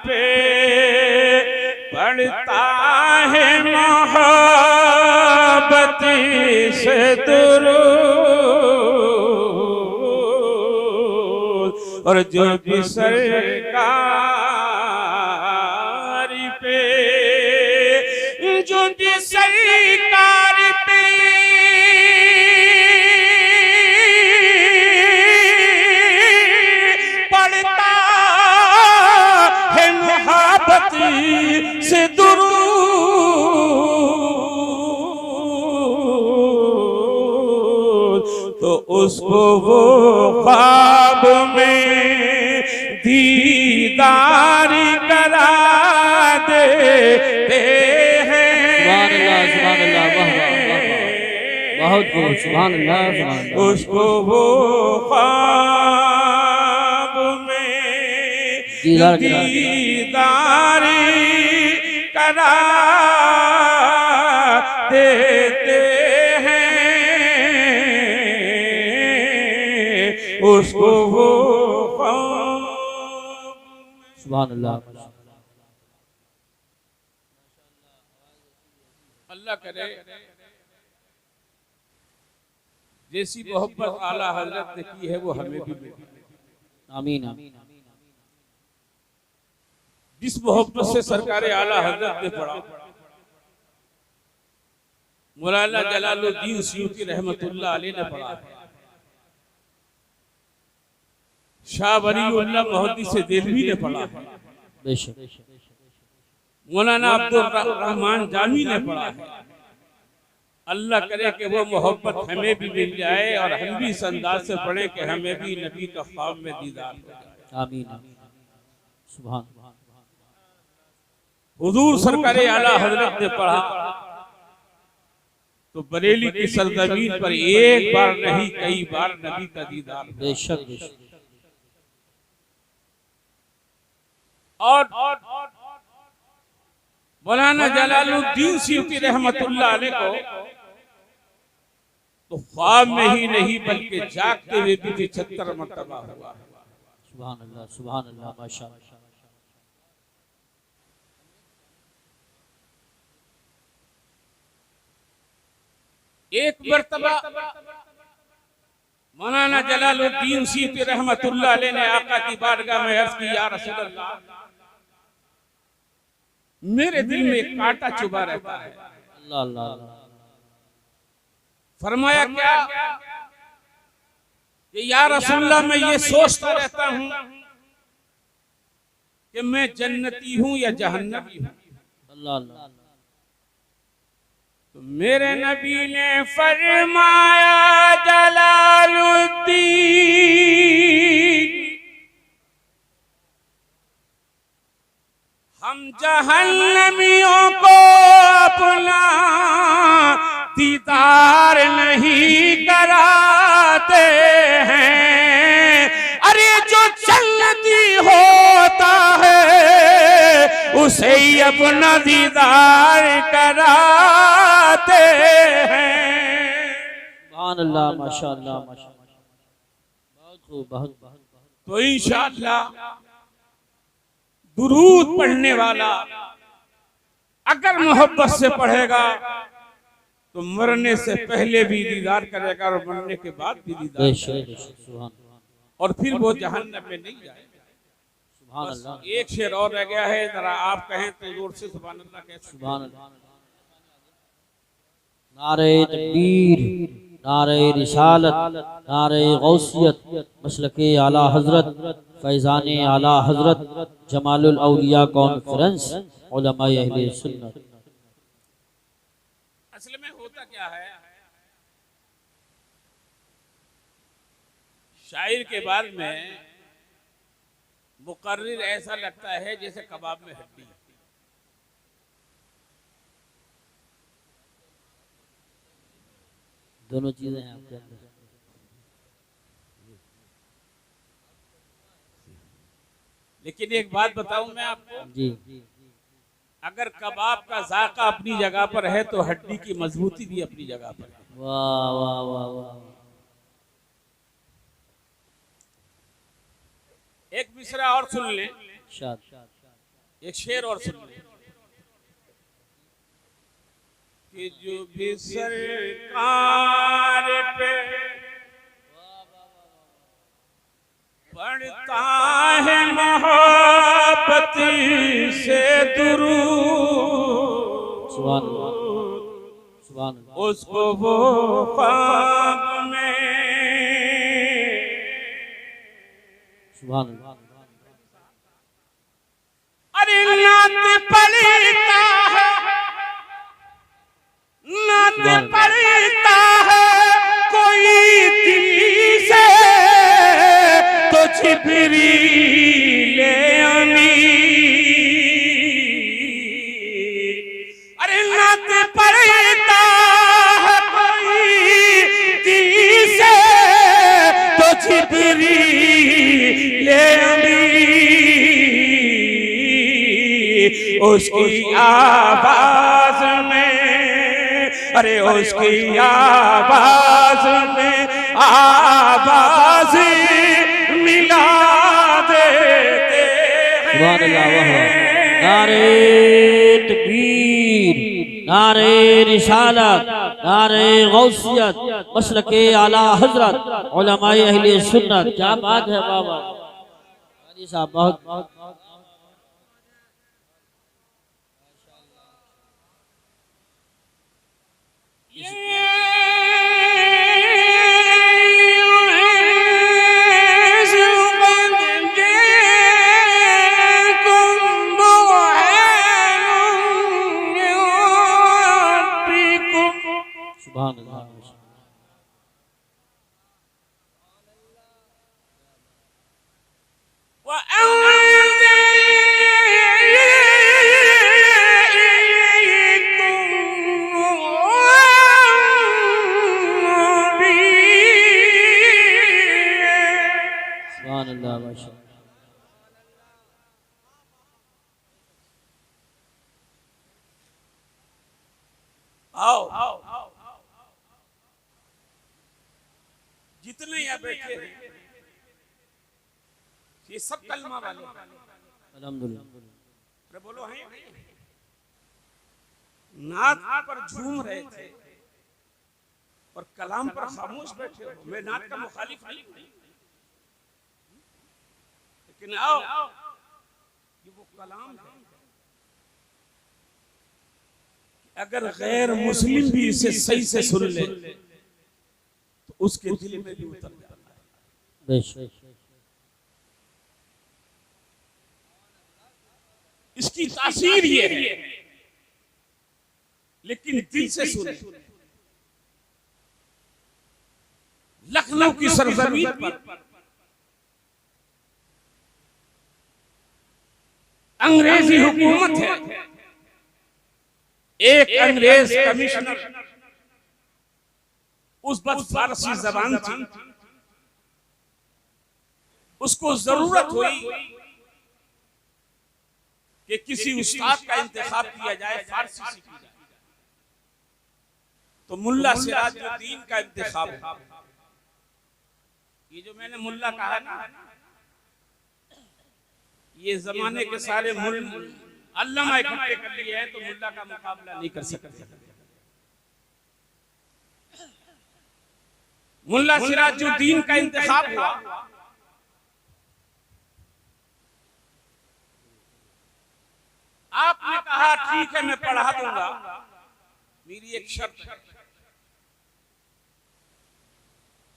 पे पड़ता है मोहब्बत से दुरूद, और जो भी सरकार पे, जो भी सरकार पे से दुरूद, तो उसको वो ख्वाब में दीदार करा देते हैं। सुभान अल्लाह, बहुत खूब, सुभान अल्लाह। उसको वो ख्वाब में दीदार करा देते हैं, उसको वो सुभान अल्लाह। अल्लाह करे जैसी मोहब्बत आला हजरत ने की है वो हमें भी मिले। आमीन। जिस मोहब्बत से सरकार आला हजरत ने पढ़ा, मौलाना जलालुद्दीन सयूती रहमतुल्लाह अलैह ने पढ़ा, शाह वलीउल्लाह मुहद्दिस देलवी ने पढ़ा, मौलाना अब्दुल रहमान जामी ने पढ़ा है। अल्लाह करे कि वो मोहब्बत हमें भी मिल जाए और हम भी इस अंदाज से पढ़े कि हमें भी नबी का ख्वाब में दीदार हो जाए। आमीन। सुभान। हुजूर सरकार आला हजरत ने पढ़ा तो बरेली की सरजमीन पर एक बार नहीं कई बार नबी का दीदार। बेशक। और मौलाना जलालुद्दीन सयूती रहमतुल्लाह अलैह को तो ख्वाब में ही नहीं बल्कि जागते हुए भी 76 मरतबा हुआ। सुभान अल्लाह, सुभान अल्लाह, माशाअल्लाह। एक मरतबा मौलाना जलालुद्दीन सयूती रहमतुल्लाह अलैह ने आका की बारगाह में अर्ज की, या रसूल अल्लाह, मेरे दिल में एक कांटा चुभा रहता है। अल्लाह अल्लाह। फरमाया क्या कि या रसूल अल्लाह, मैं ये सोचता रहता हूं कि मैं जन्नती हूं या जहन्नमी हूं। अल्लाह अल्लाह। तो मेरे नबी ने फरमाया, जलालुद्दीन, हम जहन्नमियों को अपना दीदार नहीं कराते हैं। अरे जो जन्नती होता है उसे ही अपना दीदार कराते हैं। सुभान अल्लाह, माशाअल्लाह, माशाअल्लाह। बहुत खूब, बहुत बहुत। तो इंशाअल्लाह दुरूद पढ़ने वाला अगर मोहब्बत से पढ़ेगा तो मरने से पहले भी दीदार करेगा और मरने के बाद भी दीदार करेगा, और फिर वो जहन्नम में नहीं जाएगा। सुभान अल्लाह। एक शेर और रह गया है, जरा आप कहें तो जोर से सुभान अल्लाह कहें। सुभान अल्लाह। नारे तकबीर, नारे रिसालत, नारे गौसियत, मसलके आला हजरत, फैजाने आला हजरत, जमालुल औलिया कॉन्फ्रेंस, उलमाए अहले सुन्नत। असल में होता क्या है, शायर के बारे में मुकर्रिर ऐसा लगता है जैसे कबाब में हड्डी। दोनों चीजें हैं आपके अंदर। लेकिन एक बात बताऊं मैं आपको, जी, अगर कबाब का जायका अपनी जगह पर है तो हड्डी की मजबूती भी अपनी जगह पर है। वाह वाह वाह वाह। एक मिसरा और सुन लें, शाद एक शेर और सुन लें कि जो भी सरकार पे पढ़ता है मोहब्बत से दुरूद, सुभान अल्लाह, सुभान अल्लाह, उसको वो ख्वाब में सुभान अल्लाह, अरे नात पढ़ता है, नात पढ़ता है कोई दिल से तो जिब्रील अमीन, अरे नात पढ़ता है कोई दिल से तो जिब्रील अमीन, उसकी आवाज में, अरे उसकी आवाज में आवाज मिला देते सुभान अल्लाह, वाह वाह। नारे तकबीर, नारे रिसालत, नारे गौसियत, मसलके आला हजरत, उलमाए अहले सुन्नत। क्या बात है बाबा हाजी साहब, बहुत सुभान अल्लाह, सुभान अल्लाह, माशाअल्लाह। आओ जितने यहाँ बैठे हैं ये सब कलमा वाले, अल्हम्दुलिल्लाह, अरे बोलो हैं, नात पर झूम रहे थे और कलाम पर खामोश बैठे हो। मैं नात का मुखालिफ नहीं हूं, लेकिन आओ ये वो कलाम है, अगर गैर मुस्लिम भी इसे सही से सुन ले तो उसके दिल में भी उतर जाता है। बेशक इसकी तासीर ये है, लेकिन दिल से सुने। लखनऊ की सरजमीन पर अंग्रेजी हुकूमत है, एक अंग्रेज कमिश्नर, उस वक्त फारसी जबान थी, उसको जरूरत हुई कि किसी उस्ताद का इंतखाब किया जाए, फारसी सीखी जाए, तो मुल्ला सिराजुद्दीन का इंतखाब हुआ। ये जो मैंने मुल्ला कहा ना, ये जमाने के सारे अल्लामा इकट्ठे कर लिए हैं, तो मुल्ला का मुकाबला नहीं कर सकते। मुल्ला सिराजुद्दीन का इंतखाब हुआ, आपने कहा ठीक है मैं पढ़ा दूंगा, मेरी एक शर्त है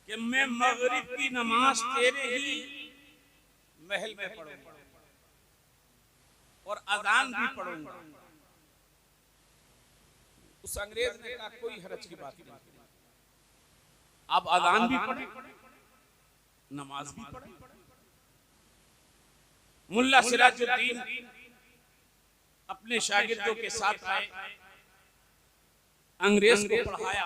कि मैं मगरिब की नमाज तेरे ही महल में पढ़ूंगा और अजान भी पढ़ूंगा। उस अंग्रेज ने कहा कोई हरज की बात नहीं, आप अजान भी पढ़े, नमाज भी पढ़े। मुल्ला सिराजुद्दीन अपने शागिर्दों के साथ आए, अंग्रेज को पढ़ाया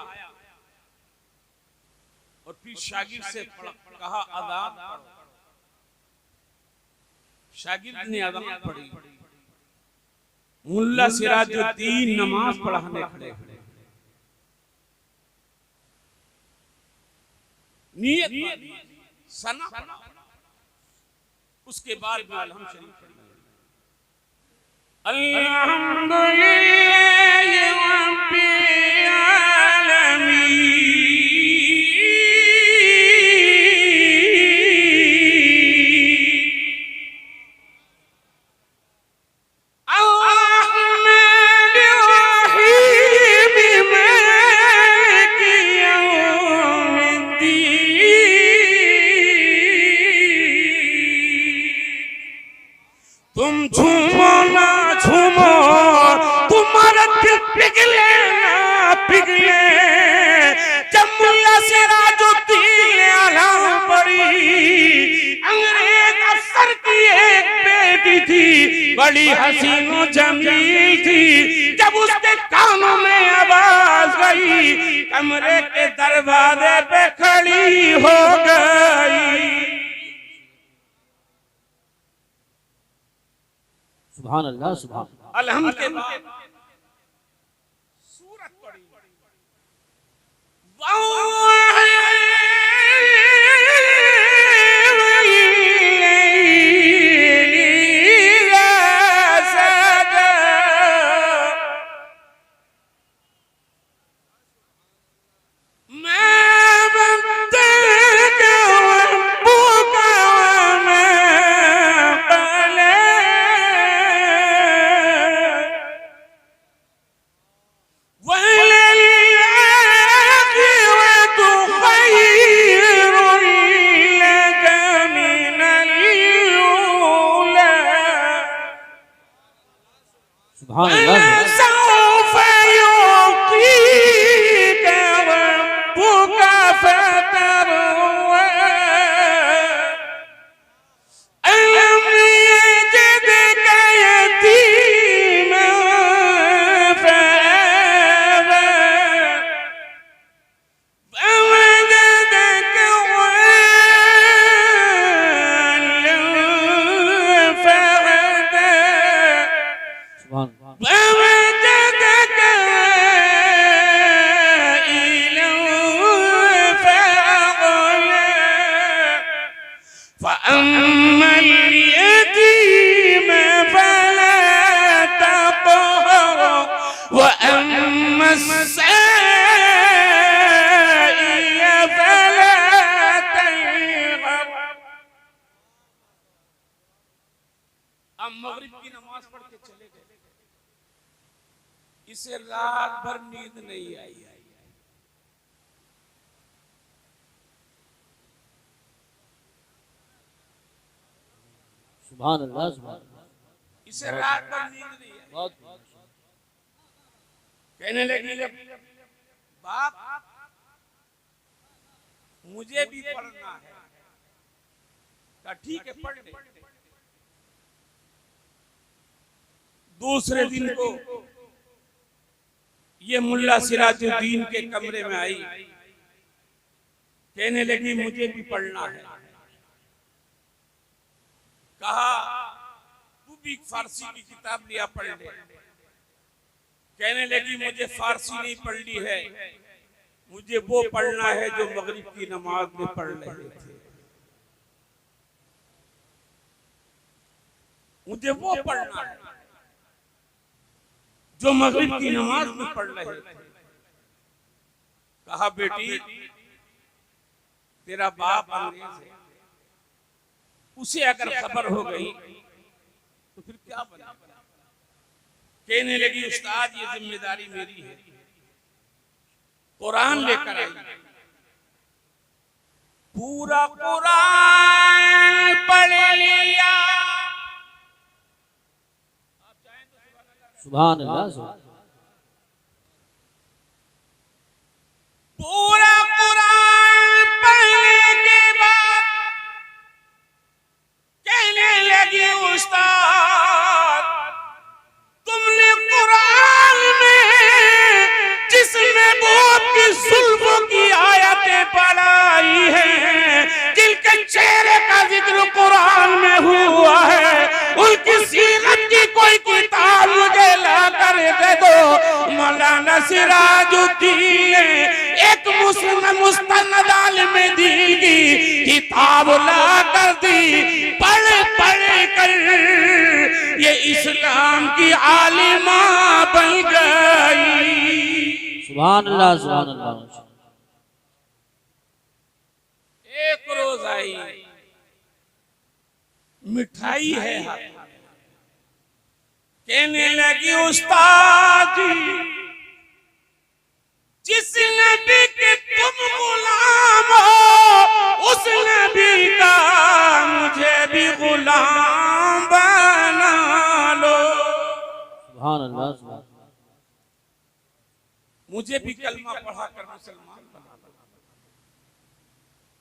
और फिर शागिर्द से कहा अजान पढ़ो। शागिर्द ने अजान पढ़ी, मुल्ला सिराजुद्दीन नमाज पढ़ाने खड़े। नियत सना उसके बाद में अलहम शरीफ अल्हम्दुलिल्लाह रब्बिल तुम झूमो ना झूमो, तुम्हारा दिल पिघले ना पिघले। जब मुल्ला सिराजुद्दीन आलम पड़ी, अंग्रेज अफसर की एक बेटी थी, बड़ी हसीन जमील थी। जब उसके कानों में आवाज गई, कमरे के दरवाजे पे खड़ी हो गई। सुभान अल्लाह, सुभान अलहम के बाद सूरत पड़ी सुभान अल्लाह। हम मगरिब की नमाज पढ़ के चले गए, इसे रात भर नींद नहीं आई। सुभान अल्लाह, सुभान इसे रात भर नींद नहीं आई। बहुत कहने लगी बाप मुझे भी पढ़ना है। कहा ठीक है पढ़ ले। दूसरे दिन को ये मुल्ला सिराजुद्दीन के कमरे में आई, कहने लगी मुझे भी पढ़ना है। कहा तू भी फारसी की किताब लिया पढ़ ले। कहने लगी मुझे फारसी नहीं पढ़नी है, मुझे वो पढ़ना है जो मगरिब की नमाज में पढ़ रहे थे। मुझे वो पढ़ना है जो मगरिब की नमाज में पढ़ रहे थे। कहा बेटी तेरा बाप अंग्रेज है, उसे अगर खबर हो गई तो फिर क्या बना। कहने लगी उस्ताद ये जिम्मेदारी मेरी है। कुरान लेकर आई, पूरा कुरान पढ़ लिया। सुभान अल्लाह, सुभान पूरा कुरान पढ़ने के बाद कहने लगी उस्ताद तुमने कुरान में जिस महबूब की जुल्फों की आयतें पढ़ाई हैं, जिनके चेहरे का जिक्र कुरान में हुआ है, उनकी सीरत की कोई किताब मुझे ला कर दे दो। मौलाना सिराजुद्दीन ने एक मुस्तनद आलिम दीन की किताब ला कर दी। पढ़ ये इस्लाम की आलिमा बन गई। सुभान अल्लाह, सुभान अल्लाह। एक रोज आई, मिठाई है हाथ में, कहने लगी उस्ताद जी, जिस नबी के तुम गुलाम हो उस नबी का मुझे भी गुलाम बना लो। सुभान अल्लाह, सुभान अल्लाह। मुझे भी कलमा पढ़ा कर मुसलमान बना लो।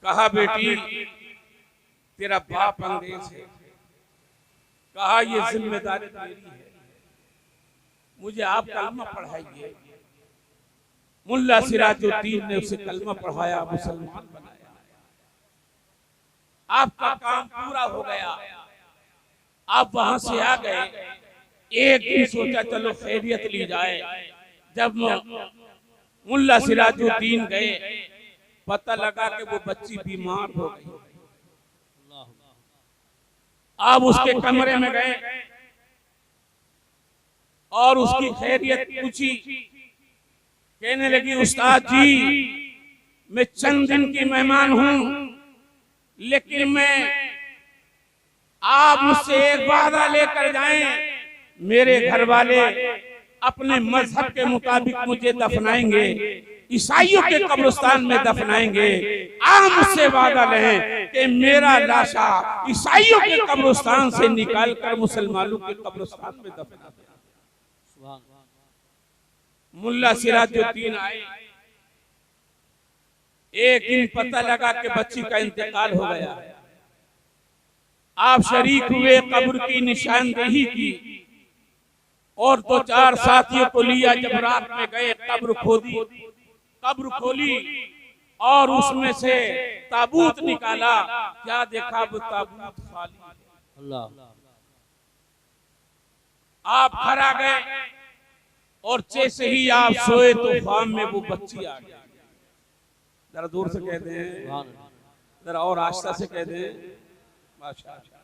कहा बेटी तेरा बाप अंग्रेज है, कहा ये जिम्मेदारी मेरी है, मुझे आप कलमा पढ़ाइए। मुल्ला सिराजुद्दीन ने उसे कलमा पढ़ाया, मुसलमान बनाया। आपका काम पूरा हो गया, आप वहां से आ गए। एक दिन सोचा चलो खैरियत ली जाए। जब मुल्ला सिराजुद्दीन गए, पता लगा कि वो बच्ची बीमार हो गई। आप उसके कमरे में गए और उसकी खैरियत पूछी। कहने लगी उस्ताद जी, मैं चंद दिन की मेहमान हूं, लेकिन मैं आप मुझसे एक वादा लेकर जाएं, मेरे घर वाले अपने मजहब के मुताबिक मुझे दफनाएंगे, ईसाइयों के कब्रिस्तान में दफनाएंगे। आप मुझसे वादा लें कि मेरा लाशा ईसाइयों के कब्रिस्तान से निकालकर मुसलमानों के कब्रिस्तान में दफना दें। मुल्ला सिराजुद्दीन आए। एक दिन पता लगा कि बच्ची का इंतकाल हो गया। आप शरीक हुए, कब्र की निशानदेही की और दो चार साथियों को लिया। जब रात में गए, कब्र खोली और उसमें से ताबूत निकाला। क्या देखा, वो ताबूत खाली है। अल्लाह। आप खड़ा गए और जैसे ही आप सोए तो ख्वाब में वो बच्ची आ गई। जरा दूर से कह दें, जरा और आस्था से कह दें माशाअल्लाह।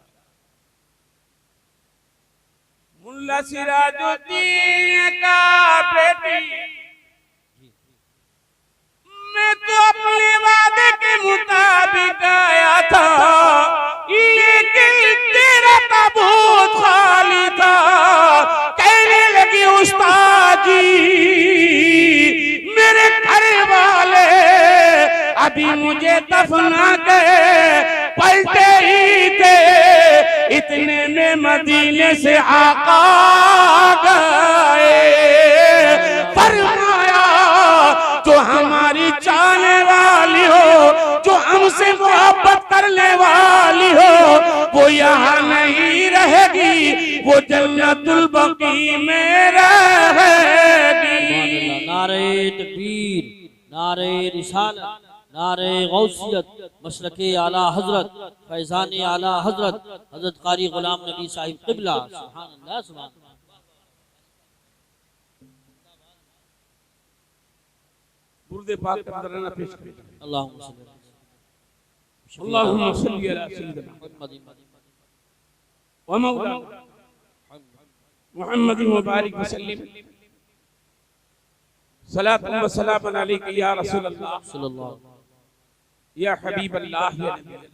मुल्ला सिराजुद्दीन का बेटी, मैं तो अपने वादे के मुताबिक आया था, लेकिन तेरा ताबूत खाली था। कहने लगी उस्ताद जी, मेरे घर वाले अभी मुझे दफना के पलटे ही थे, इतने में मदीने से आका गए। फरमाया जो हमारी चाहने वाली हो, जो हमसे मोहब्बत करने वाली हो, वो यहाँ नहीं रहेगी, वो जन्नतुल बकी में रहेगी। नारे तकबीर, नारे रिसालत, नारे गौसियत, मसलके आला हजरत, फैजान आला हजरत, हजरत कारी गुलाम नबी साहिब क़िबला। सुभान अल्लाह, सुभान अल्लाह। दुरूद पाक का नजराना पेश करें। अल्लाहुम्मा सल्ली अला सय्यिदिना व मौलाना मुहम्मद व बारिक वसल्लम। सलातुन व सलामुन अलैका या रसूल अल्लाह, सल्लल्लाहु या हबीब अल्लाह, या नबी अल्लाह।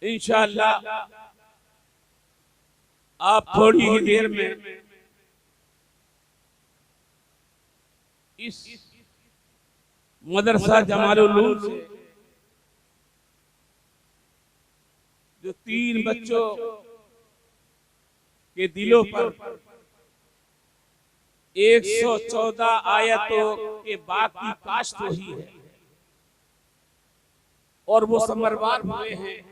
इंशाअल्लाह आप थोड़ी ही देर में इस मदरसा जमालुल से जो 3 बच्चों के दिलों पर 114 आयतों के बाकी काश्त हुई है और वो समरवार हुए हैं।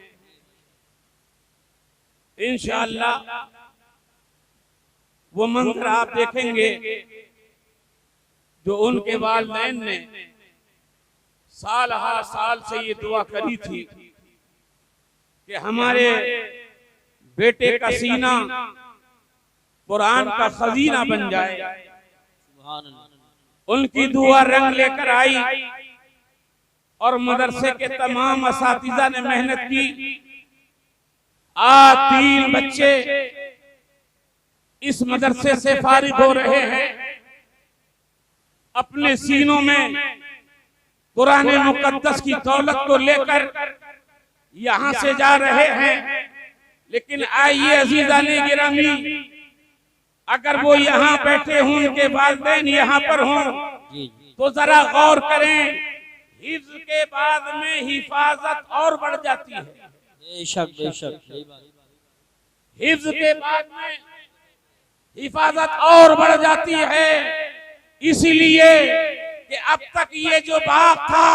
इंशाअल्लाह वो मंजर आप देखेंगे जो उनके वालिदैन ने साल हर साल से ये दुआ करी थी कि हमारे बेटे का सीना कुरान का खजीना बन जाए। उनकी दुआ रंग लेकर आई और मदरसे के तमाम असातिज़ा ने मेहनत की आज 3 बच्चे इस मदरसे से फारिग हो रहे हैं, अपने सीनों में कुरान मुकद्दस की दौलत को लेकर यहां से जा रहे हैं। लेकिन आइए अजीजाने गिरामी, अगर वो यहाँ बैठे हों, उनके वालिदैन यहाँ पर हों, तो जरा गौर करें, हिफ्ज के बाद में हिफाजत और बढ़ जाती है। बेशक बेशक, हिफ्ज के बाद में हिफाजत और बढ़ जाती है। इसीलिए कि अब तक ये जो बाग था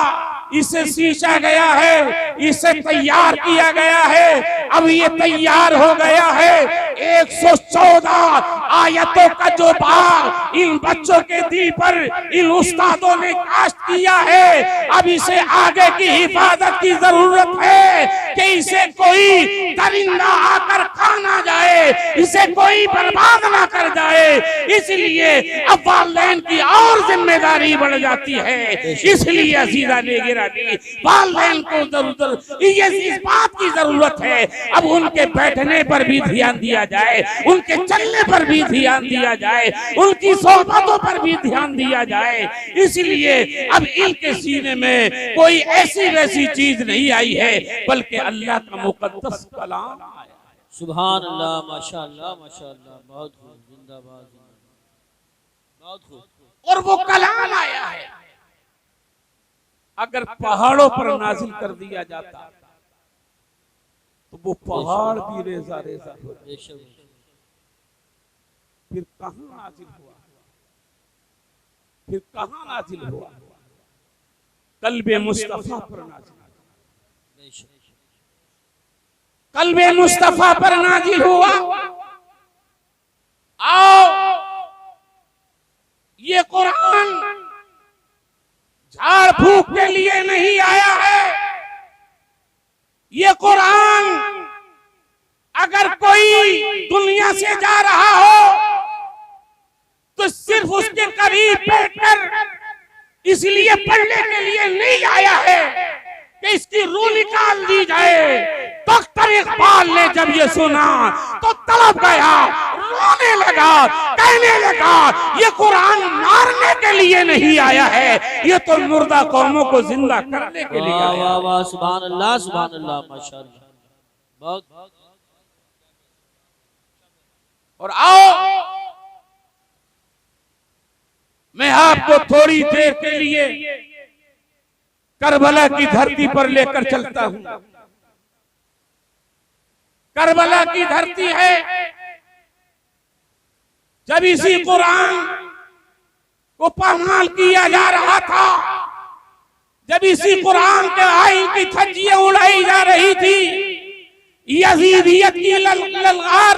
इसे सींचा गया है, इसे तैयार किया गया है, अब ये तैयार हो गया है। 114 आयतों का जो बाग इन बच्चों के दिल पर इन उस्तादों ने काश्त किया है, अब इसे आगे की हिफाजत की जरूरत है कि इसे कोई दरिंदा आकर खा ना जाए, इसे कोई बर्बाद ना कर जाए। इसलिए अब वालिदैन की और जिम्मेदारी बढ़ जाती है। इसलिए अजीजा ने वालिदैन को जरूरत इस बात की जरूरत है, अब उनके बैठने पर भी ध्यान दिया जाए, उनके चलने पर भी ध्यान दिया जाए, उनकी सोहबतों पर भी ध्यान दिया जाए। इसलिए अब इनके सीने में कोई ऐसी वैसी चीज नहीं आई है, बल्कि अल्लाह का मुकद्दस कलाम आया। सुभान अल्लाह, माशाअल्लाह माशाअल्लाह, बहुत खूब, जिंदाबाद, बहुत खूब। और वो कलाम आया है, अगर पहाड़ों पर नाजिल कर दिया जाता तो वो पहाड़ भी रेजा रेजा हो जाते। फिर कहां नाजिल हुआ, फिर कहां नाजिल हुआ? कल्बे मुस्तफा पर नाजिल, कल्बे मुस्तफा पर नाजिल हुआ। आओ, ये कुरान झाड़ फूक के लिए नहीं आया है। ये कुरान अगर कोई दुनिया से जा रहा हो तो सिर्फ उसके करीब बैठकर इसलिए पढ़ने के लिए नहीं आया है कि इसकी रूह निकाल दी जाए। डॉक्टर इकबाल ने जब ये सुना तो तड़प गया, रोने लगा, कहने लगा ये कुरान मारने के लिए नहीं आया है, ये तो मुर्दा कौमों को जिंदा करने के लिए आया है। वाह वाह, सुभान अल्लाह सुभान अल्लाह, माशाअल्लाह, बहुत। और आओ, मैं आपको थोड़ी देर के लिए करबला की धरती पर लेकर चलता हूं। करबला की धरती है, जब इसी कुरान को पामाल किया जा रहा था, जब इसी कुरान के आइन की छज्जियां उड़ाई जा रही थी, यजीदियत की ललकार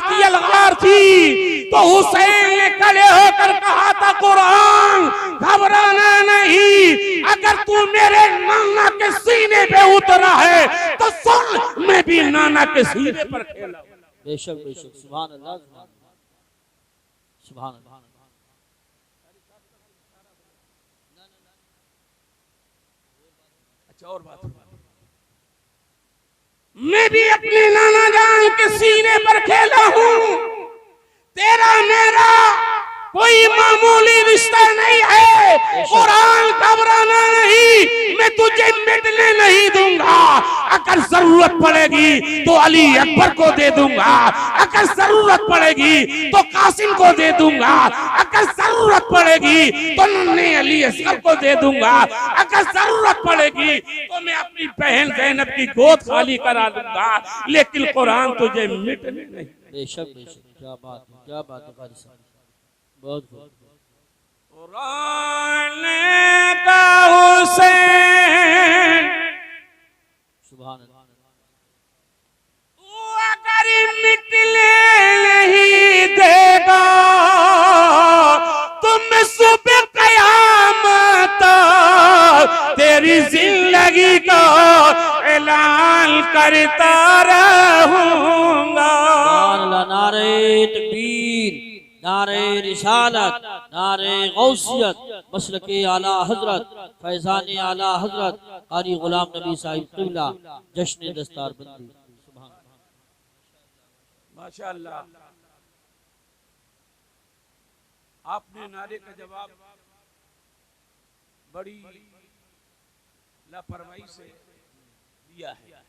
थी, तो हुसैन ने खड़े होकर कहा था, कुरान घबराना नहीं, अगर तू मेरे नाना के सीने पे उतरा है तो सुन, मैं भी नाना के सीने पर खेला। बेशक बेशक, सुभान अल्लाह सुभान अल्लाह। अच्छा, और बात, मैं भी अपने नाना जान के सीने पर खेला हूँ। तेरा मेरा कोई मामूली रिश्ता नहीं है। कुरान घबराना नहीं, मैं तुझे मिटने नहीं दूंगा। अगर जरूरत पड़ेगी तो अली अकबर को दे दूंगा, अगर जरूरत पड़ेगी तो कासिम को दे दूंगा, अगर जरूरत पड़ेगी तो नन्हे अली असगर को दे दूंगा, अगर जरूरत पड़ेगी तो मैं अपनी बहन ज़ैनब की गोद खाली करा दूंगा, लेकिन कुरान तुझे मिटने नहीं। बेशक बेशक, क्या बात है, क्या बात है कारी साहब, बहुत बहुत। कुरान का हुसैन सुभान अल्लाह, अगर मिटने नहीं देगा तुम सुबह कयामत तेरी जिंदगी को ऐलान करता रहूंगा। नारे तकबीर, नारे रिसालत, नारे गौसियत, मसलके आला हजरत, फैजान आला हजरत कारी गुलाम नबी साहिब क़िबला, जश्न दस्तार बंदी। सुभान अल्लाह। माशाअल्लाह, आपने नारे का जवाब बड़ी लापरवाही से दिया है।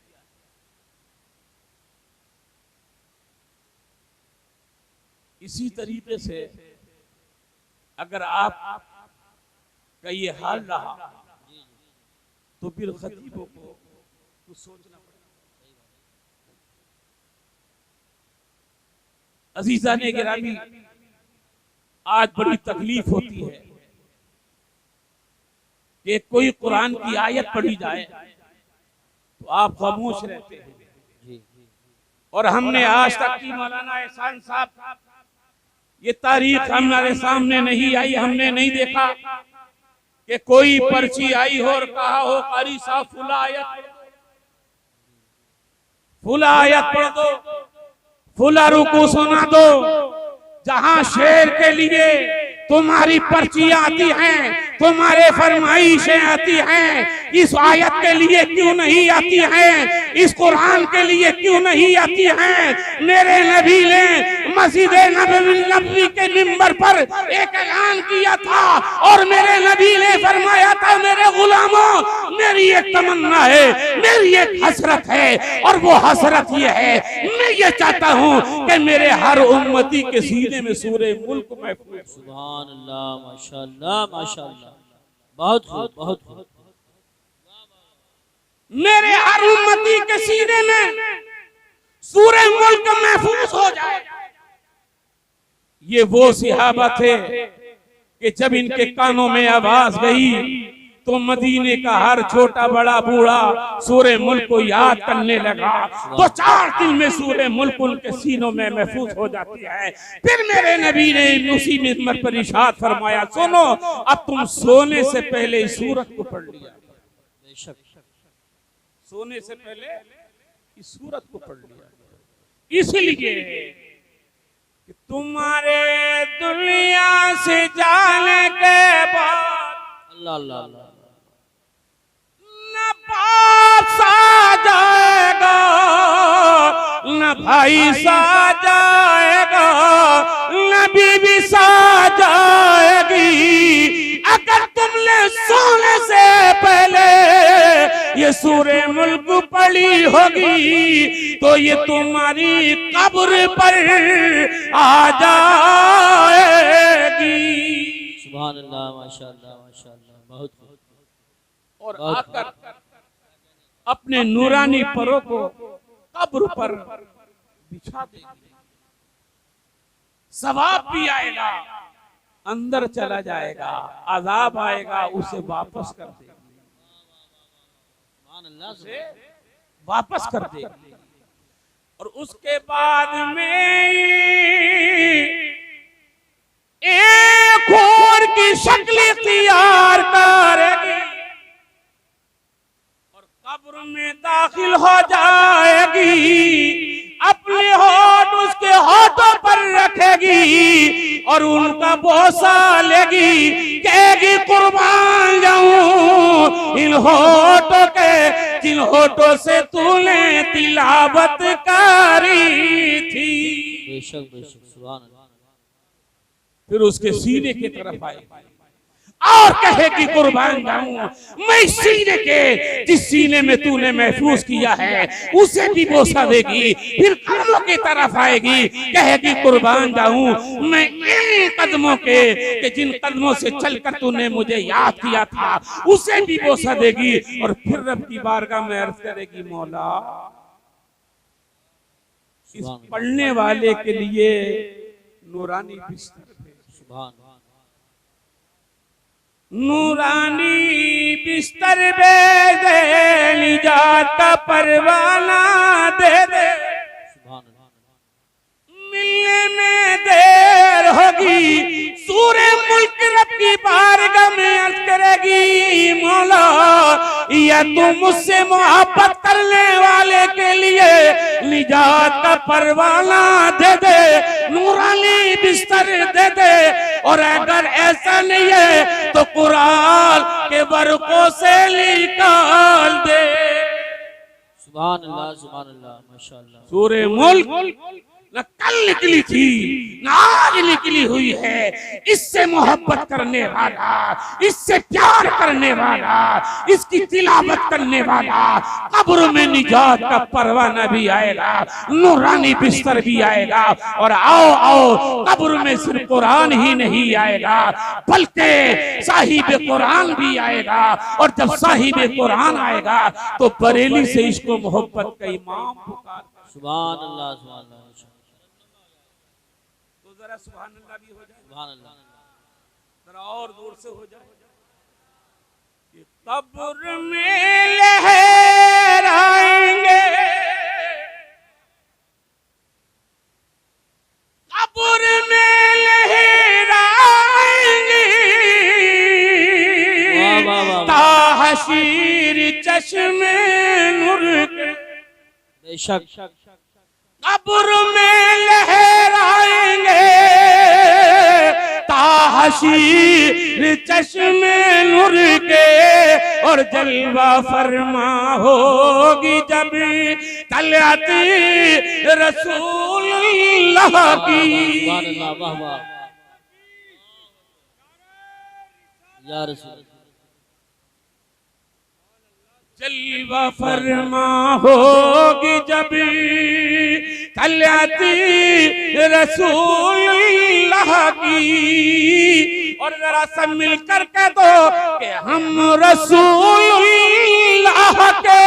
इसी तरीके से अगर आप का ये हाल रहा तो फिर खतीबों को कुछ सोचना पड़ेगा। अजीजाने गिरामी, आज बड़ी तकलीफ होती है कि कोई कुरान की आयत पढ़ी जाए तो आप खामोश रहते हैं। और हमने आज तक की मौलाना एहसान साहब, ये तारीख हमारे सामने नहीं आई, हमने नहीं देखा कि कोई पर्ची आई हो और कहा हो कारी साहब फुला आयत पढ़ दो, फुला रुकू सुना दो। जहां शेर के लिए तुम्हारी पर्चियां आती हैं, तुम्हारे फरमाइशें आती हैं, इस आयत के लिए क्यों नहीं आती हैं? इस कुरान के लिए क्यों नहीं आती हैं? मेरे नबी ने मस्जिद नबवी के मिंबर पर एक ऐलान किया था और मेरे नबी ने फरमाया था, मेरे गुलामों, मेरी एक तमन्ना है, मेरी एक हसरत है, और वो हसरत ये है, मैं ये चाहता हूँ कि मेरे हर उम्मती के सीने में सूरे मुल्क महफूज। सुभान अल्लाह, माशाअल्लाह माशाअल्लाह, बहुत खूब बहुत खूब। मेरे हर उम्मती के सीने में सूरे मुल्क महफूज हो जाए। ये वो सहाबा थे कि जब इनके कानों में आवाज गई तो मदीने का हर छोटा बड़ा बूढ़ा सूरे मुल्क को याद करने लगा। तो 4 दिन में सूरे मुल्क उनके सीनों में महफूज हो जाती है। फिर मेरे नबी ने उसी मिंबर पर इरशाद फरमाया, सुनो, अब तुम सोने से पहले इस सूरत को पढ़ लिया। बेशक, सोने से पहले इस सूरत को पढ़ लिया, इसलिए कि तुम्हारे दुनिया से जाने के बाद अल्लाह अल्लाह अल्लाह, न बाप सा जाएगा, न भाई सा जाएगा, न बीवी सा जाएगी। अगर तुमने सोने से पहले ये सूरे मुल्क पढ़ी होगी तो ये तुम्हारी कब्र पर आ जाएगी। सुभान अल्लाह, माशाअल्लाह माशाअल्लाह, बहुत खूब। और आकर अपने नूरानी परों को कब्र पर बिछा देगी। सवाब भी आएगा, अंदर चला जाएगा, अजाब आएगा, उसे वापस कर देगी, उसे वापस कर देगी। और उसके बाद में एक और की शक्ल इख्तियार करेगी और कब्र में दाखिल हो जाएगी। अपने होठ उसके होठों पर रखेगी और उनका बोसा लेगी, कहेगी कुर्बान जाऊं इन होठों के, जिन होठों से तूने तिलावत करी थी। बेशक बेशक, सुभान अल्लाह। फिर उसके सीने की तरफ आए और कहेगी कुर्बान जाऊं मैं सीने के, जिस सीने में तूने महफूज किया है उसे भी बोसा देगी। फिर कदमों की तरफ आएगी, कहेगी कुर्बान जाऊं मैं इन कदमों के, कि जिन कदमों से चलकर तूने मुझे याद किया था, उसे भी बोसा देगी। और फिर रब की बारगाह में अर्ज करेगी, मौला इस पढ़ने वाले के लिए नूरानी बिस्तर, सुभान, नूरानी बिस्तर दे दे, निजात का परवाना दे दे, सुभान अल्लाह। मिलने में देर होगी। सूरे मुल्क रब की बारगाह में अर्ज करेगी, मौला या तू मुझसे मोहब्बत करने वाले के लिए निजात का परवाना दे दे, नूरानी बिस्तर दे दे। और अगर ऐसा नहीं है तो कुरान के बरकों से निकाल दे। सुभान अल्लाह, सुभान अल्लाह, माशाअल्लाह। सूरे मुल्क न कल निकली थी न आज निकली हुई है। इससे मोहब्बत करने वाला, इससे प्यार करने वाला, इसकी तिलावत करने वाला कब्र में निजात का परवाना भी आएगा, नूरानी बिस्तर भी आएगा। और आओ आओ कब्र में सिर्फ कुरान ही नहीं आएगा बल्कि साहिब कुरान भी आएगा। और जब साहिब कुरान आएगा तो बरेली से इसको मोहब्बत का इमाम पुकार। सुभान अल्लाह, सुभान अल्लाह। तो जरा सुभान अल्लाह भी हो जाए, सुभान अल्लाह। जरा और दूर से हो जाए। कि कब्र में लहराएंगे, कब्र में लहराएंगे, ताहशीर चश्मे नूर के। बेशक कब्र में लहराएंगे, ताहशीर चश्मे नूर के। और जलवा फरमा होगी जब तलअती रसूलुल्लाह की। सुभान अल्लाह, वाह वाह या रसूल। जलवा फरमा होगी जब तलअती रसूलुल्लाह की। और जरा सब मिलकर कह दो कि हम रसूलुल्लाह के,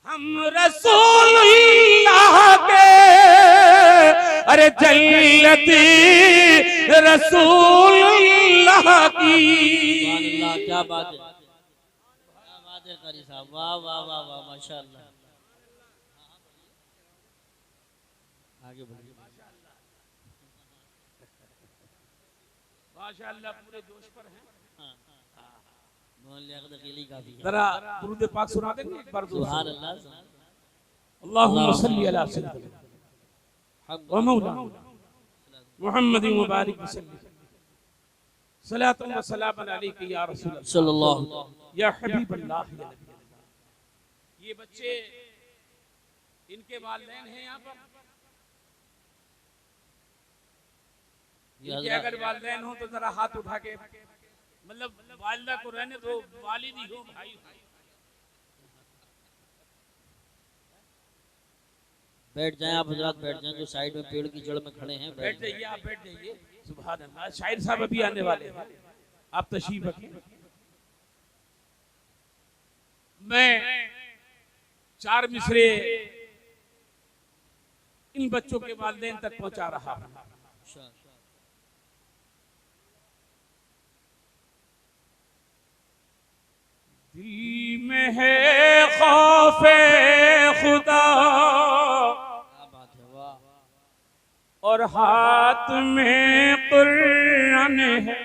हम रसूलुल्लाह के। अरे जल्लती रसूलुल्लाह की। क्या बात है, क्या बात है कारी साहब, वाह वाह वाह वाह, माशाअल्लाह। आगे बढ़िए। माशाअल्लाह पूरे जोश पर हैं। मोहल्ले का अकेली काफी है। जरा दुरूद पाक सुना देंगे एक बार। सुभान अल्लाह। अल्लाहुम्मा सल्ली अला सय्यिदिना व मौलाना मुहम्मद मुबारक वसल्लम। सलातु व सलाम अलैका या रसूल अल्लाह सल्लल्लाहु या हबीब अल्लाह या नबी अल्लाह। ये बच्चे इनके वालिदैन हैं यहाँ पर। इनके अगर वालिदैन हो तो जरा हाथ उठा के, मतलब वालिदा को रहने दो, वालिद ही हो, भाई हो। बैठ जाएं आप हजरात, बैठ जाएं जो साइड में पेड़ की जड़ में खड़े हैं। बैठ जाइए, आप बैठ जाइए। सुभान अल्लाह। शाहिर साहब अभी आने वाले हैं, आप तशरीफ रखिए। मैं 4 मिसरे इन बच्चों के वालिदैन तक पहुंचा रहा हूं। दिल में है खौफे खुदा और हाथ में कुरान है।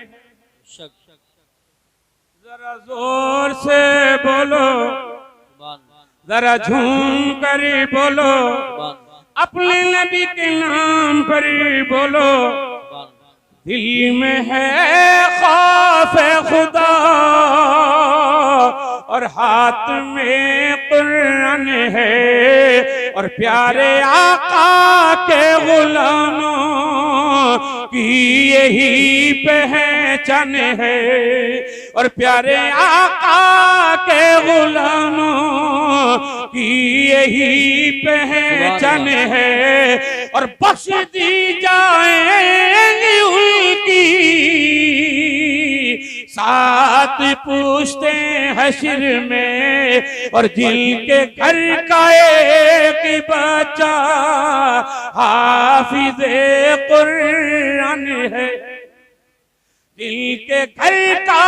जरा जोर से बोलो, जरा झूम कर बोलो, अपने नबी के नाम पर बोलो। दिल में है खौफ खुदा और हाथ में कुरान है। और प्यारे आका के गुलामों की यही पहचान है। और प्यारे आका के गुलामों की यही पहचान है। और बख्श दी जाएंगी उनकी सात पूछते हश्र में। और जिनके घर का एक बच्चा हाफिज़े कुरान है, जिनके घर का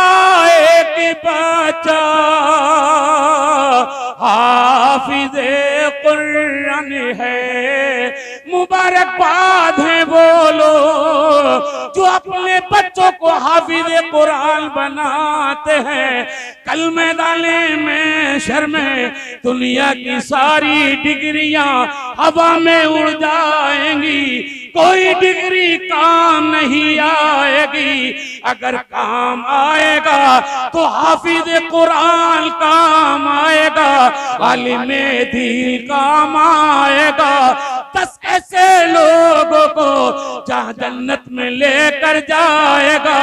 एक बच्चा हाफिज़े कुरान है। मुबारकबाद है बोलो जो अपने बच्चों को हाफिज़े कुरान बनाते हैं। कल मैदाने में शर में दुनिया की सारी डिग्रियां हवा में उड़ जाएंगी। कोई डिग्री काम नहीं आएगी, अगर काम आएगा तो हाफिज कुरान काम आएगा, आलिमे दीन काम आएगा। 10 ऐसे लोगों को जहाँ जन्नत में लेकर जाएगा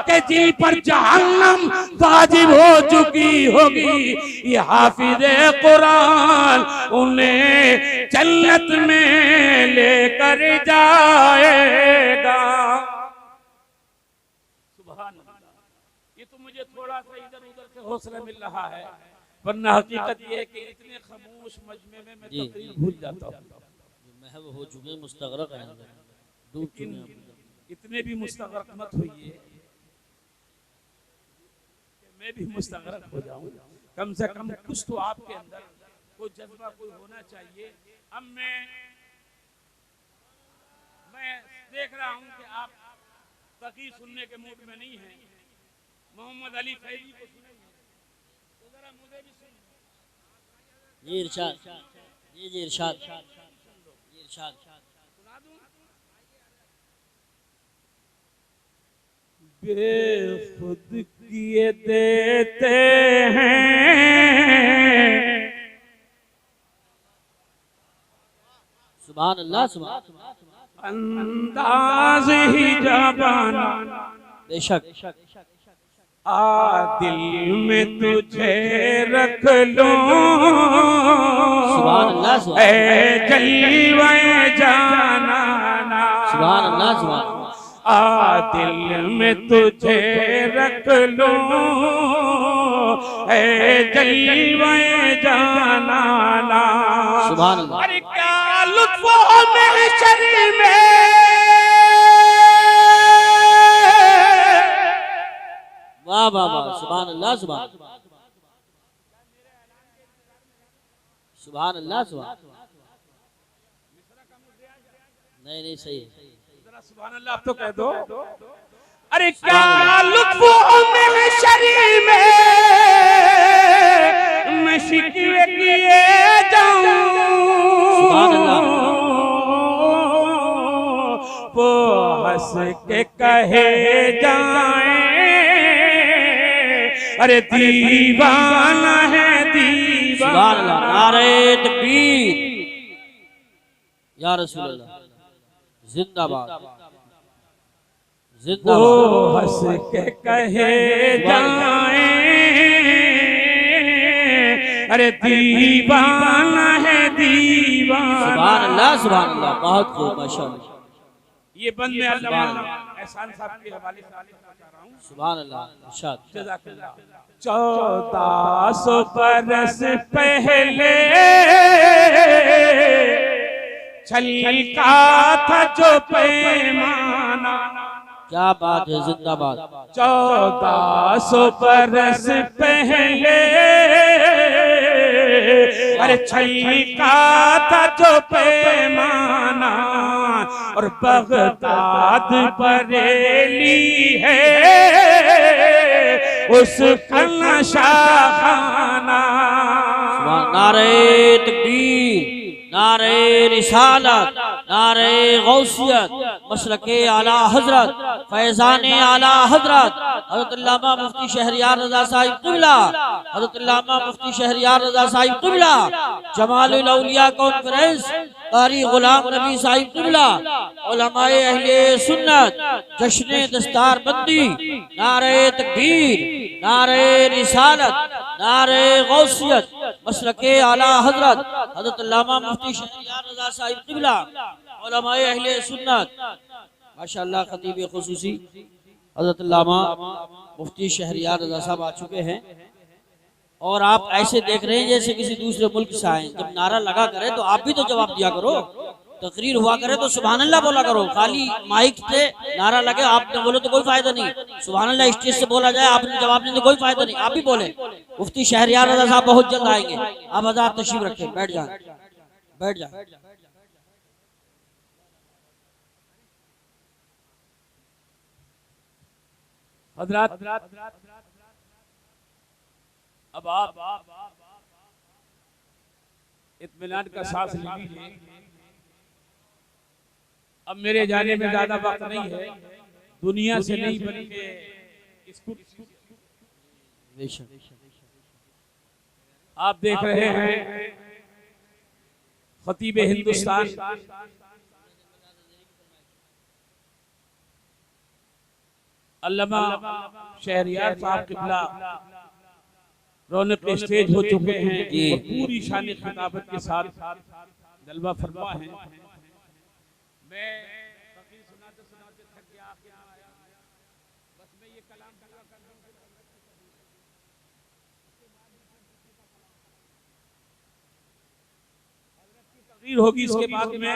कि जिन पर जहन्नम वाजिब हो चुकी होगी, ये हाफिज कुरान उन्हें जन्नत में लेकर जाएगा। सुभान अल्लाह। ये तो मुझे थोड़ा सा इधर उधर से हौसला मिल रहा है, वरना हकीकत ये है कि इतने खामोश मजमे में मैं तकरीर भूल जाता हूँ। महव हो चुके, मुस्तगरक हैं, डूब चुके हैं। इतने भी मुस्तगरक मत होइए, मैं भी मुस्तगरक हो जाऊं। कम से कम कुछ तो आपके अंदर कोई जज्बा कोई होना चाहिए। अब मैं देख रहा हूं कि आप तकीर सुनने के मूड में नहीं हैं। मोहम्मद अली फैजी को सुनेंगे तो जरा मुझे भी सुन। ये इरशाद, ये इरशाद, ये इरशाद सुना दूं। बेखुद किए देते हैं, सुभान अल्लाह, सुभान अंदाज ही जबाना, बेशक आ दिल में तुझे रख लो, सुभान अल्लाह, ऐ जलवे जाना, सुभान अल्लाह, सुभान आ दिल में तुझे रख लो, ऐ जलवे जाना, सुभान अल्लाह। अरे क्या लुत्फ हो महशर में, वाह वाह वाह, सुभान अल्लाह, सुभान सुभान अल्लाह, सुभान। नहीं नहीं, सही है। जरा सुभान अल्लाह आप तो कह दो। अरे क्या लुत्फ हो महशर में, मैं शिकवे किए जाऊं, सुभान अल्लाह। वो हंस के कहे जाए, अरे दीवाना है दीवाना। सुभान अल्लाह, नारे तकबीर, या रसूल अल्लाह, जिंदाबाद, वो जिंदाबाद। हंस के कहे जाए, अरे दीवाना है दीवाना। सुभान अल्लाह, सुभान अल्लाह, बहुत खूब, माशाअल्लाह। ये बंद में अल्लाह एहसान साहब के हवाले से बता रहा हूँ। सुभान अल्लाह, इरशाद। जज़ाकल्लाह। 1400 बरस पहले छलका था जो पैमाना, क्या बात है, जिंदाबाद। 1400 बरस पहले, अरे छलका था जो पैमाना, और बगदाद बरेली है उसका नशा खाना। नारे तकबीर, नारे रिसालत, नारे गौसियत, मशरके आला हजरत, फैजान आला हजरत हजरत अल्लामा मुफ्ती शहरियार रजा साहिब क़िबला, हजरत अल्लामा मुफ्ती शहरियार रजा साहिब क़िबला, जमालुल औलिया कॉन्फ्रेंस, कारी गुलाम नबी साहिब क़िबला, उलमाए अहले सुन्नत, जश्न दस्तार बंदी, नारे तकबीर, नारे रिसालत, नारे गौसियत, मशरके आला हजरत हजरत अल्लामा मुफ्ती शहरियार रजा साहिब क़िबला, उलमाए अहले सुन्नत, माशाअल्लाह। खतीब खुसूसी हजरत अल्लामा मुफ्ती शहरियार रजा साहब आ चुके हैं, और आप ऐसे देख रहे हैं जैसे किसी दूसरे मुल्क से आए। जब नारा लगा करे तो आप भी तो जवाब दिया करो, तकरीर हुआ करे तो सुभान अल्लाह बोला करो। खाली माइक से नारा लगे आपने बोलो तो कोई फायदा नहीं। सुभान अल्लाह स्टेज से बोला जाए, आपने जवाब नहीं तो कोई फायदा नहीं, आप भी बोले। मुफ्ती शहरियार रजा साहब बहुत जल्द आएंगे, आप आजाद तशरीफ रखें, बैठ जाए, बैठ जाए। हजरत अब आप इत्मीनान का सांस ले लीजिए। अब मेरे जाने में ज्यादा वक्त नहीं है, दुनिया से नहीं बल्कि इसको आप देख रहे हैं खतीब हिंदुस्तान अल्लामा शहरियार साहब किबला रौनक स्टेज हो चुके हैं और पूरी शान खिताबत के साथ जलवा फरमा है। मैं फकीर सुनाते सुनाते थक गया, आखिर में आया, बस मैं ये कलाम पूरा कर दूं, हज़रत की तकरीर होगी, इसके बाद में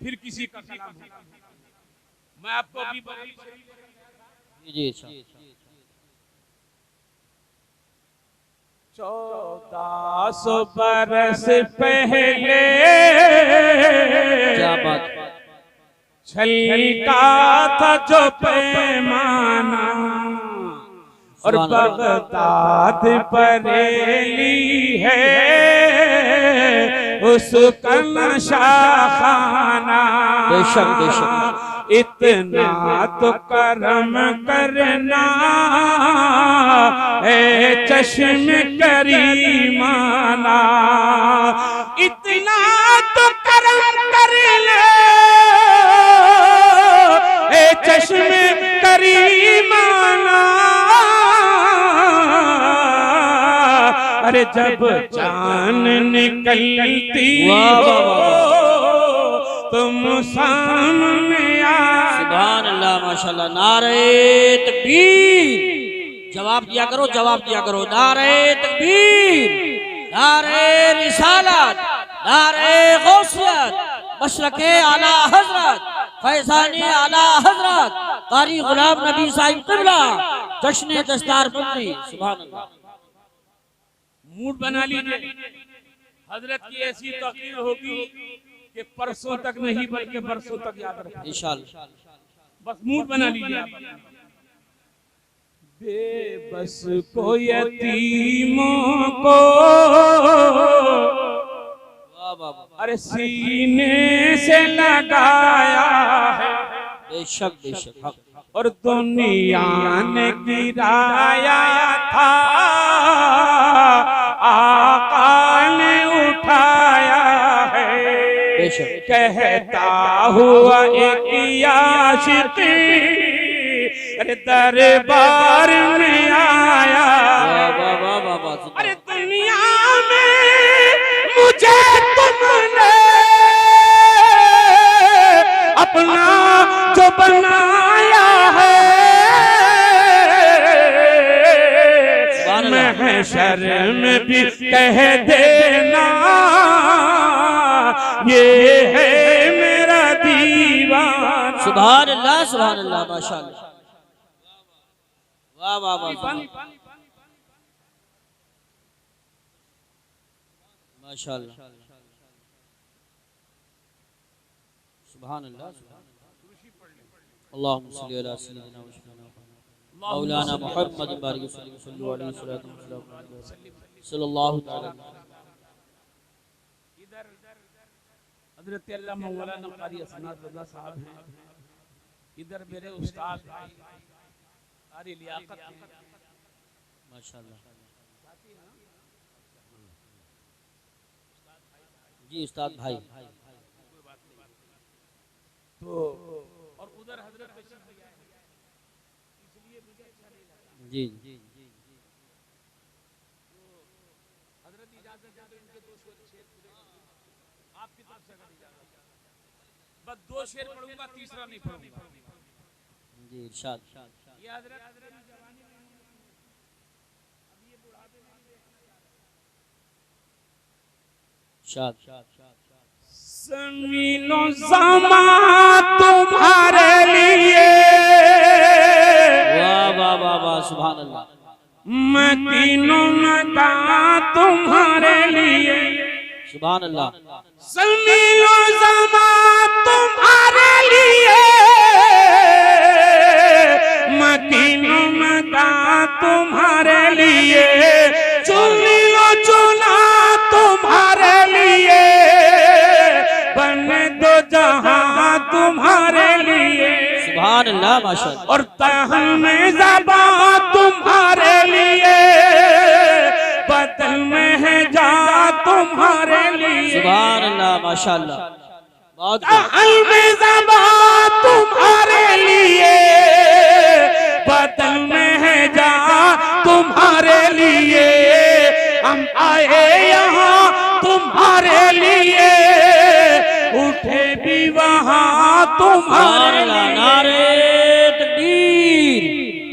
फिर किसी का कलाम होगा। मैं आपको अभी जी 1400 बरस पहले क्या बात छलका था जो पैमाना और बगदाद बरेली है उसका नशा खाना। बेशक बेशक इतना तो करम करना है चश्म करीमाना, इतना तो करम कर ले है चश्म करीमाना। अरे जब चांद निकलती हो तुम सामने सुभान अल्लाह माशाल्लाह। नारे तकबीर, जवाब दिया करो, जवाब दिया करो। नारे तकबीर, नारे रिसालत, नारे गौसियत, मशरके आला हजरत, फैजाने आला हजरत कारी गुलाम नबी साहिब क़िबला, जश्न दस्तार बंदी। सुभान अल्लाह। मूड बना लीजिए, हजरत की ऐसी तकरीर होगी कि परसों तक नहीं बल्कि बरसों तक याद रखें इंशाअल्लाह। बस मूड बना लीजिए आप। बेबस को यतीमों को अरे सीने से लगाया है, बेशक बेशक, और दुनिया ने गिराया था आका ने उठाया है। कहता हुआ एक आशिक दरबार में आया, अरे दुनिया में मुझे तुमने अपना जो बनाया है, महशर में भी कह देना ये है मेरा दीवाना। सुभान अल्लाह, सुभान अल्लाह, माशाअल्लाह, वाह वाह वाह, माशाअल्लाह, सुभान अल्लाह। अल्लाहुम्मा सल्ली अला सय्यिदिना मौलाना मुहम्मद सल्लल्लाहु तआला। इधर हजरत अल्लामा मौलाना कारी असनादुल्लाह साहब हैं, इधर मेरे उस्ताद कारी लियाकत माशाअल्लाह। जी उस्ताद भाई। तो और उधर हजरत बशीर भैया है, इसलिए मुझे अच्छा नहीं लगा। जी हजरत इजाजत दे तो इनके 2 शेर पूरे आपकी तरफ से अगर इजाजत, बस 2 शेर पढ़ूंगा, तीसरा नहीं पढ़ूंगा। जी इरशाद। ये हजरत जवानी में अब ये बुढ़ापे में इरशाद। ज़मीनो ज़मा तुम्हारे लिए, वाह वाह वाह वाह, सुभान अल्लाह। मकीनो मकान तुम्हारे लिए, सुभान अल्लाह। ज़मीनो ज़मा तुम्हारे लिए, मकीनो मकान तुम्हारे लिए, चुनियो चुना तुम्हारे लिए, बन दो जहां तुम सुभान अल्लाह माशाअल्लाह। और तहन में ज़बां तुम्हारे लिए, बदल में है जा तुम्हारे लिए। सुभान अल्लाह माशाअल्लाह। बहुत तहन में ज़बां तुम्हारे लिए, बदल में है जा तुम्हारे लिए। हम आए यहाँ तुम्हारे लिए, उठे भी वहाँ तुम्हारे लिए। नारे तकबीर,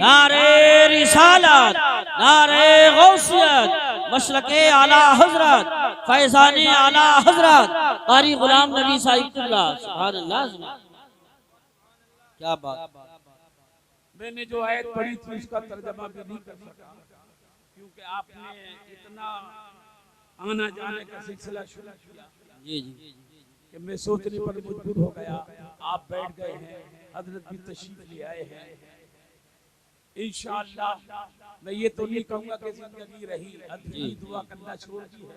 नारे रिसालत, नारे गौसियत, मशरक़े आला हजरत, फैज़ाने आला हजरत कारी गुलाम नबी साहिब क़िबला। सुभान अल्लाह। क्या बात। मैंने जो आयत पढ़ी थी उसका तर्जमा भी नहीं कर सका, क्योंकि आपने इतना आना जाने का सिलसिला शुरू किया जी जी कि मैं सोचने पर मजबूर हो गया। आप बैठ गए हैं, हजरत भी तशरीफ ले आए हैं। इंशाअल्लाह मैं ये तो नहीं कहूँगा कि जिंदगी रही, अधूरी दुआ करना छोड़ दी है।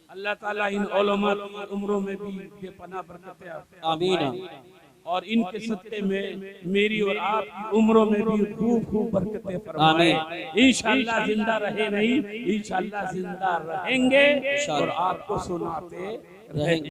अल्लाह ताला इन उलमा की उम्रों में भी बेपनाह बरकतें आमीन। और इनके सदक़े में मेरी और आपकी उम्रों में भी खूब खूब बरकतें फरमाए। इंशाअल्लाह जिंदा रहे नहीं, इंशाअल्लाह जिंदा रहेंगे और आपको सुनाते रहेंगे।